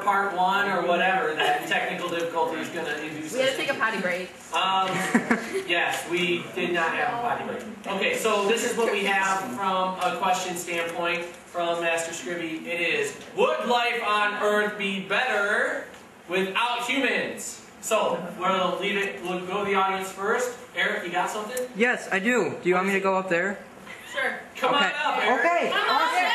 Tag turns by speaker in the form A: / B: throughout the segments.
A: Part one or whatever that technical difficulty is going to induce.
B: We had to take a potty break.
A: Yes, we did not have a potty break. Okay, so this is what we have from a question standpoint from Master Scribby. It is, would life on Earth be better without humans? So, we'll leave it, we'll go to the audience first. Eric, you got something?
C: Yes, I do. Do you want me to go up there?
B: Sure.
A: Come on up, Eric.
C: Okay.
B: Awesome.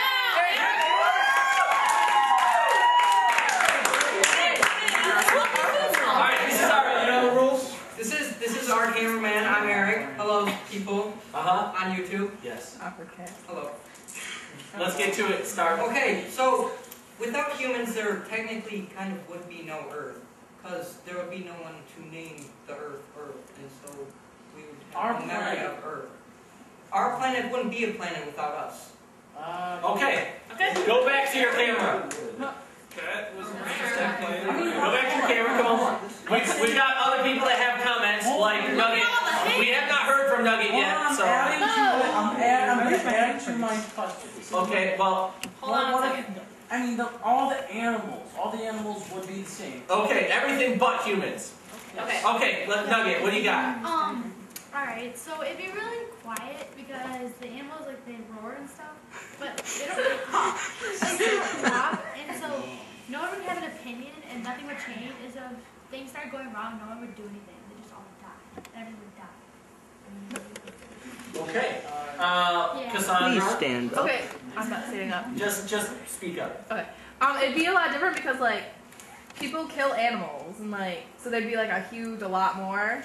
D: This is our cameraman. I'm Eric. Hello, people on YouTube.
A: Yes.
D: Hello.
A: Let's get to it. Start.
D: Okay, so without humans, there technically kind of would be no Earth, because there would be no one to name the Earth, and so we would have no memory of Earth. Our planet wouldn't be a planet without us.
A: Okay. Go back to your camera.
E: That was
A: Go back to your camera. Come on. We've got other people that have comments, like Nugget. We have not heard from Nugget yet, so.
E: I'm just adding to my question.
A: Okay, well.
B: Hold on a second.
E: I mean, all the animals would be the same.
A: Okay, everything but humans.
B: Okay.
A: Okay, Nugget, what do you got?
F: Alright, so it'd be really quiet because the animals, like, they roar and stuff, but they don't really talk. Like, they don't talk, and so no one would have an opinion and nothing would change. And so if things started going wrong, no one would do anything. They just all would die. Everyone would die.
A: Okay.
F: Yeah.
A: Cassandra?
C: Please stand up.
B: Okay. I'm not sitting up.
A: Just speak up.
B: Okay. It'd be a lot different because, like, people kill animals, and, like, so there'd be, like, a lot more.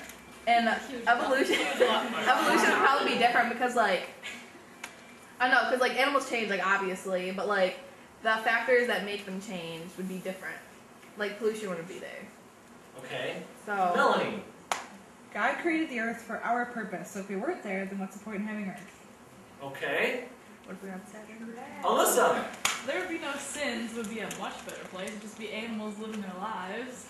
B: And evolution would probably be different because, like, I don't know, because, like, animals change, like, obviously, but, like, the factors that make them change would be different. Like, pollution wouldn't be there.
A: Okay.
B: So.
A: Melanie?
G: God created the earth for our purpose, so if we weren't there, then what's the point in having earth?
A: Okay.
B: What if we have Saturn?
A: Alyssa?
H: There would be no sins, it would be a much better place. It would just be animals living their lives.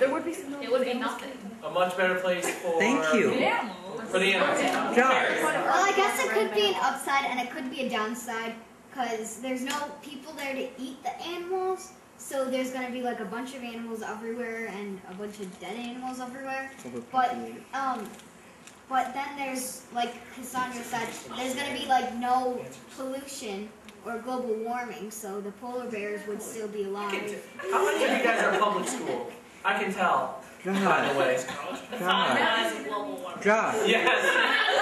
B: There would be
F: It would be nothing.
A: A much better place for...
C: Thank you.
H: The animals.
A: For the animals.
C: Josh.
I: Well, I guess it could be an upside and it could be a downside because there's no people there to eat the animals. So there's going to be like a bunch of animals everywhere and a bunch of dead animals everywhere. But then there's, like Cassandra said, there's going to be like no pollution or global warming, so the polar bears would still be alive.
A: How many of you guys are public school? I can tell. By the way.
C: Josh.
A: Yes.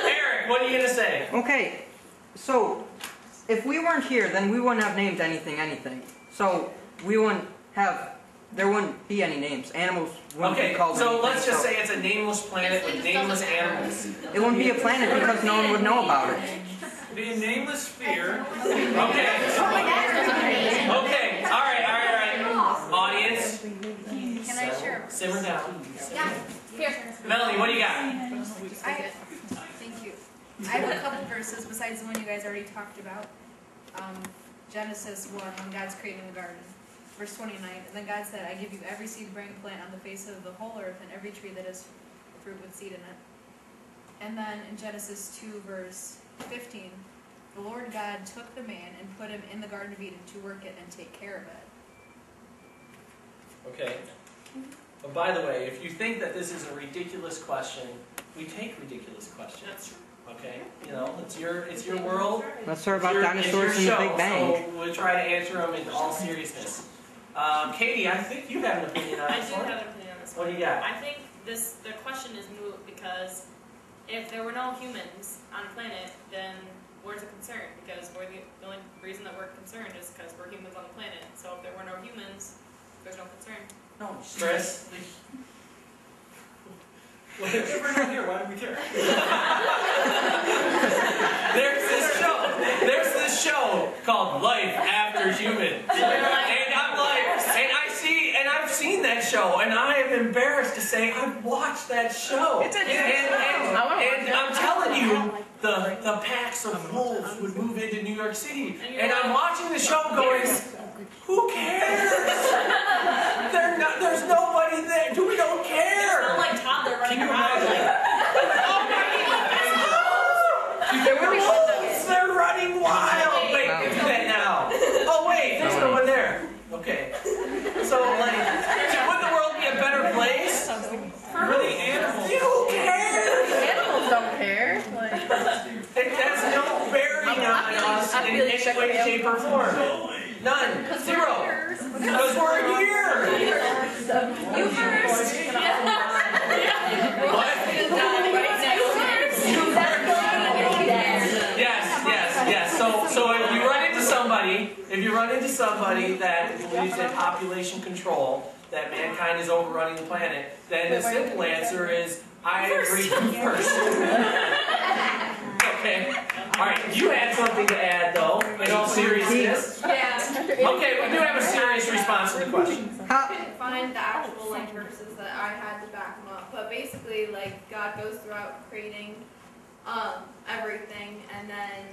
A: Eric, what are you going to say?
C: Okay, so if we weren't here, then we wouldn't have named anything. So we wouldn't have, there wouldn't be any names. Animals wouldn't be called anything.
A: So let's just say it's a nameless planet with nameless animals.
C: It wouldn't be a planet because no one would know about it.
E: The nameless sphere.
A: Okay. Okay. All right. Audience.
F: Can I share?
A: Simmer down.
F: Yeah. Here.
A: Melanie, what do you got?
J: Thank you. I have a couple verses besides the one you guys already talked about. Genesis 1, when God's creating the garden. Verse 29, and then God said, I give you every seed-bearing plant on the face of the whole earth, and every tree that has fruit with seed in it. And then in Genesis 2, verse 15, the Lord God took the man and put him in the Garden of Eden to work it and take care of it.
A: Okay. But by the way, if you think that this is a ridiculous question, we take ridiculous questions. Okay? You know, it's your world.
C: Let's hear about dinosaurs and the Big Bang.
A: So we'll try to answer them in all seriousness. Katie, I think you have an opinion on
K: I
A: this
K: do
A: one.
K: have an opinion on this
A: What
K: one.
A: do you got?
K: I think the question is moot because if there were no humans on the planet, then where's the concern? Because the only reason that we're concerned is because we're humans on the planet. So if there were no humans, there's no concern.
E: No,
A: Chris?
E: If we're not here, why do we care?
A: There's this show called Life After Human. And I'm like, and I've seen that show, and I am embarrassed to say I've watched that show.
B: It's a
A: and I'm telling you, the packs of wolves would move into New York City. And I'm watching the show going, who cares? There's nobody there. We don't care. shape, or form. None. 0. Because we're here.
H: You first.
A: What? Yes. So if you run into somebody that believes in population control, that mankind is overrunning the planet, then the simple answer is I agree first. Okay. All right. You had something to add, though. In all seriousness.
J: Yeah.
A: Okay. We do have a serious response to the question.
J: I couldn't find the actual like verses that I had to back them up, but basically like God goes throughout creating everything, and then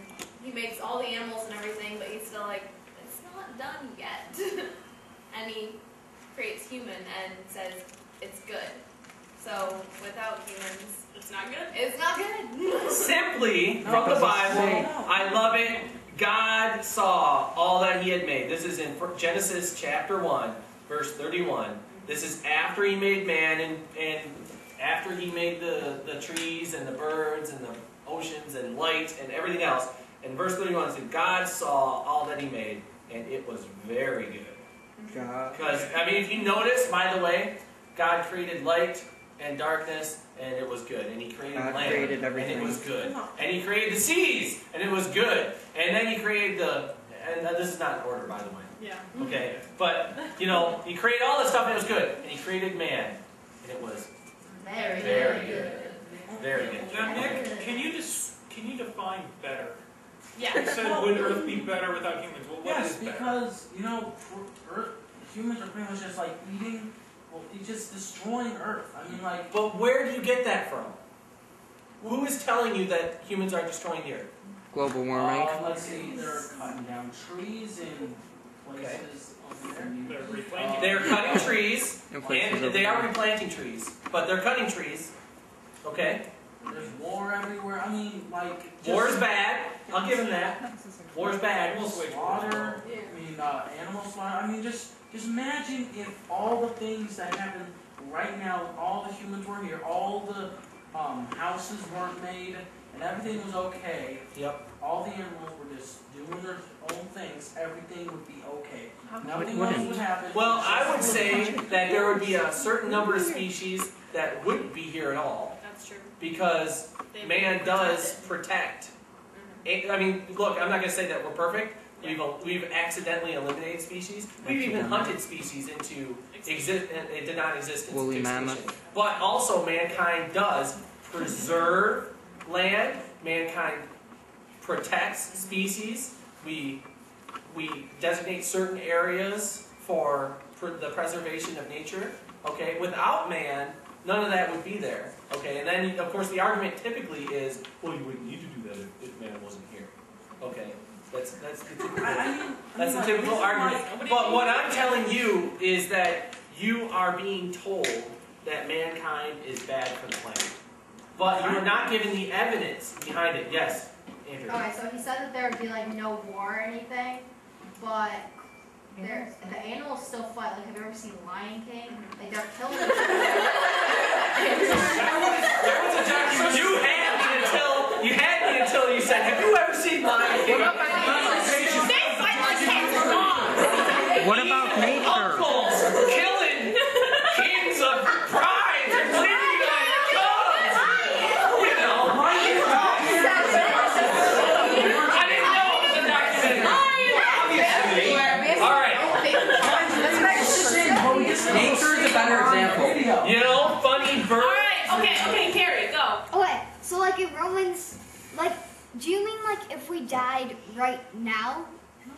J: He makes all the animals and everything, but He's still like, it's not done yet. And He creates human and says it's good. So without humans,
K: It's not good.
J: it's not good.
A: Simply from the Bible, I love it. God saw all that He had made. This is in Genesis chapter 1, verse 31. This is after He made man and after He made the trees and the birds and the oceans and light and everything else. And verse 31 said, God saw all that He made, and it was very good. Because, I mean, if you notice, by the way, God created light and darkness, and it was good. And He created land, and it was good. And He created the seas, and it was good. And then He created and this is not in order, by the way.
K: Yeah.
A: Okay, but, you know, He created all this stuff, and it was good. And He created man, and it was very good. Very good.
L: Now, Nick, can you define better?
K: Yeah.
L: You said, would Earth be better without humans? Well, what is
E: Yes,
L: better?
E: because, you know, humans are pretty much just like eating, it's just destroying Earth. I mean, like...
A: But where do you get that from? Who is telling you that humans are destroying the Earth?
C: Global warming.
E: Let's see, they're cutting down trees in places over there.
L: They're replanting.
A: They're cutting trees, and they are replanting trees, but they're cutting trees. Okay?
E: There's war everywhere. I mean, like...
A: War is bad. I'll give him that. War is bad.
E: Slaughter. I mean, animal slaughter. I mean, just imagine if all the things that happen right now, all the humans were here, all the houses weren't made, and everything was okay.
A: Yep.
E: All the animals were just doing their own things. Everything would be okay. Nothing
C: wouldn't.
E: else would happen.
A: Well, I would say that there would be a certain number of species that wouldn't be here at all.
K: That's true.
A: Because man does protect. I mean, look, I'm not going to say that we're perfect. We've accidentally eliminated species. We've even hunted species into it did not exist into
C: Woolly
A: extinction.
C: mammoth.
A: But also, mankind does preserve land. Mankind protects species. We designate certain areas for the preservation of nature. Okay, without man, none of that would be there. Okay, and then of course the argument typically is, well, you wouldn't need to do that if man wasn't here. Okay, that's the typical argument. But what I'm telling you is that you are being told that mankind is bad for the planet, but you are not given the evidence behind it. Yes, Andrew.
M: Okay, so he said that there would be like no war or anything, but the animals still fight. Like, have you ever seen Lion King? Like, they're killing each other.
A: You had me until you said, have you ever seen Lion King?
K: They fight like cats and dogs.
C: What about nature?
A: Uncles killing kings of pride and leading like cubs. You know. I didn't know it was a documentary. Obviously. All right.
C: Nature is a better example.
A: You know, funny bird.
K: All right. Okay, Carrie, go.
I: Okay, so like in Romans, like, do you mean like if we died right now?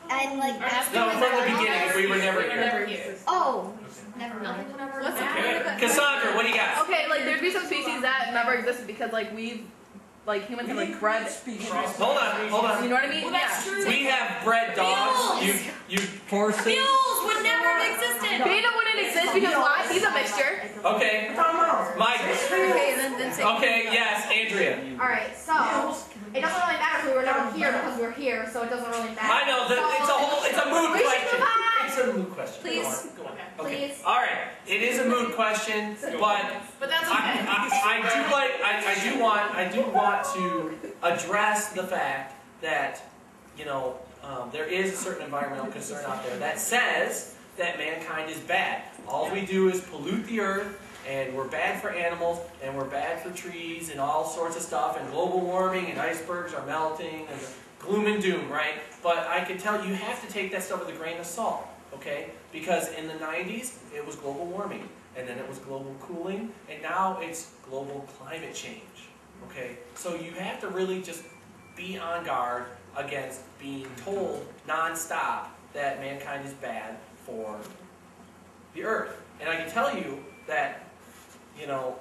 I: And like after
A: No,
I: we
A: from the
I: died?
A: beginning, if we were never here.
K: Never here.
I: Oh, never mind.
B: What's the point of that?
A: Cassandra, what do you got?
B: Okay, like there'd be some species that never existed because like humans have like bred.
A: Hold on.
B: You know what I mean?
K: Well, that's true.
A: We have bred dogs. You
C: Horses.
K: Mules would never have existed.
B: Peanut wouldn't exist because why? He's a mixture.
A: okay? Mike.
M: Okay, and then say.
A: Okay, yes, Andrea.
M: Alright, so it doesn't really matter if we were never here because we're here, so it doesn't really matter.
A: I know that it's a mood
M: We should
A: question.
M: move on.
A: It's a mood question.
M: Please.
A: Go on. Okay.
M: Please.
A: All right. It is a mood question, but
K: But that's okay.
A: I do want to address the fact that, you know, there is a certain environmental concern out there that says that mankind is bad. All we do is pollute the earth, and we're bad for animals, and we're bad for trees, and all sorts of stuff, and global warming, and icebergs are melting, and gloom and doom, right? But I can tell you have to take that stuff with a grain of salt, okay? Because in the 90s, it was global warming, and then it was global cooling, and now it's global climate change, okay? So you have to really just be on guard against being told nonstop that mankind is bad for the earth. And I can tell you that, you know,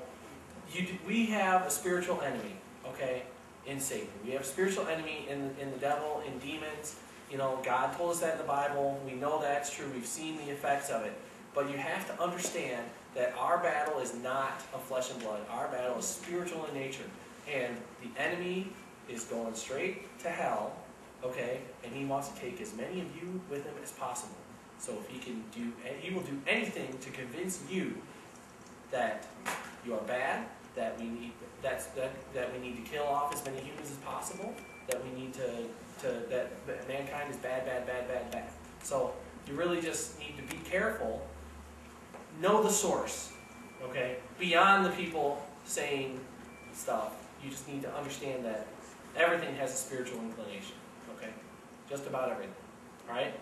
A: we have a spiritual enemy, okay, in Satan. We have a spiritual enemy in the devil, in demons. You know, God told us that in the Bible. We know that's true. We've seen the effects of it. But you have to understand that our battle is not of flesh and blood. Our battle is spiritual in nature. And the enemy is going straight to hell, okay, and he wants to take as many of you with him as possible. So if he will do anything to convince you that you are bad, that we need to kill off as many humans as possible, that we need that mankind is bad. So you really just need to be careful. Know the source, okay? Beyond the people saying stuff, you just need to understand that everything has a spiritual inclination, okay? Just about everything, all right?